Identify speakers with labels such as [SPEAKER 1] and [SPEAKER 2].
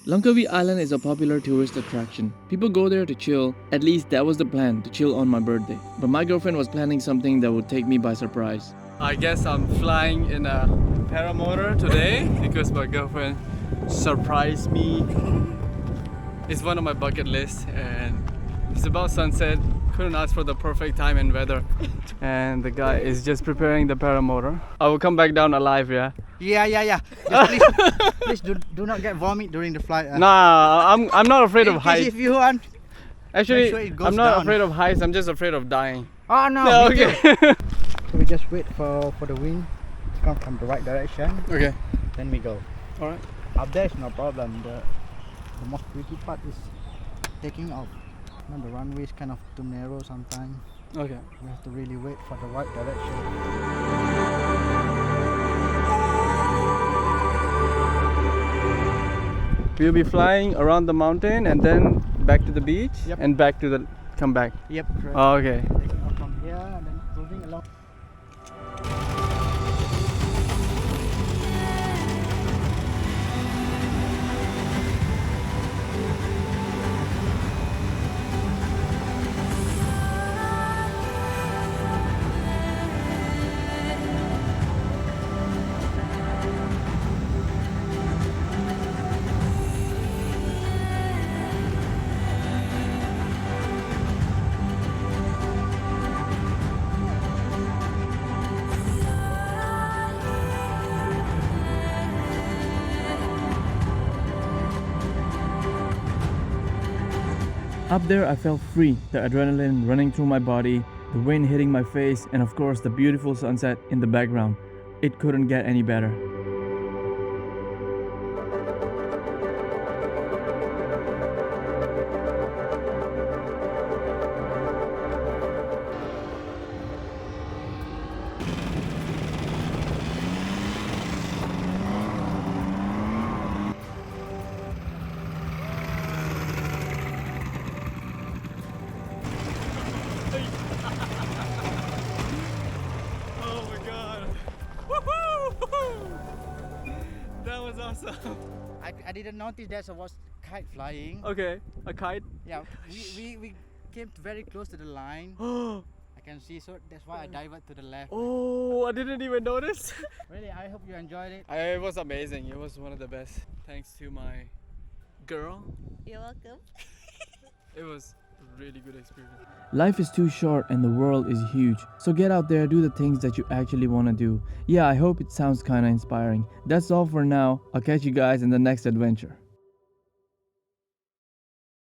[SPEAKER 1] Langkawi Island is a popular tourist attraction. People go there to chill. At least that was the plan, to chill on my birthday. But my girlfriend was planning something that would take me by surprise. I guess I'm flying in a paramotor today because my girlfriend surprised me. It's one of my bucket lists and it's about sunset. Couldn't ask for the perfect time and weather. And the guy is just preparing the paramotor. I will come back down alive, yeah?
[SPEAKER 2] Yeah. Just please do not get vomit during the flight.
[SPEAKER 1] Nah, I'm not afraid of
[SPEAKER 2] in case
[SPEAKER 1] heights.
[SPEAKER 2] if you want.
[SPEAKER 1] Actually,
[SPEAKER 2] make sure it goes
[SPEAKER 1] I'm not
[SPEAKER 2] down.
[SPEAKER 1] afraid of heights, I'm just afraid of dying.
[SPEAKER 2] Oh no,
[SPEAKER 1] No,
[SPEAKER 2] me
[SPEAKER 1] okay.
[SPEAKER 2] too. So we just wait for the wind to come from the right direction.
[SPEAKER 1] Okay.
[SPEAKER 2] Then we go.
[SPEAKER 1] Alright.
[SPEAKER 2] Up there is no problem. The most tricky part is taking off. You know, the runway is kind of too narrow sometimes.
[SPEAKER 1] Okay.
[SPEAKER 2] We have to really wait for the right direction.
[SPEAKER 1] We'll be flying around the mountain and then back to the beach.
[SPEAKER 2] Yep.
[SPEAKER 1] And back to the come back.
[SPEAKER 2] Yep. Correct.
[SPEAKER 1] Oh, okay.
[SPEAKER 2] Taking off from here and then moving along.
[SPEAKER 1] Up there I felt free, the adrenaline running through my body, the wind hitting my face, and of course the beautiful sunset in the background. It couldn't get any better. Oh my god! Woohoo! That was awesome.
[SPEAKER 2] I didn't notice there was kite flying.
[SPEAKER 1] Okay, a kite.
[SPEAKER 2] Yeah, we came very close to the line. I can see, so that's why I dived to the left.
[SPEAKER 1] Oh, I didn't even notice.
[SPEAKER 2] Really, I hope you enjoyed it.
[SPEAKER 1] It was amazing. It was one of the best. Thanks to my girl.
[SPEAKER 3] You're welcome.
[SPEAKER 1] It was a really good experience. Life is too short and the world is huge. So get out there, do the things that you actually want to do. Yeah, I hope it sounds kind of inspiring. That's all for now. I'll catch you guys in the next adventure.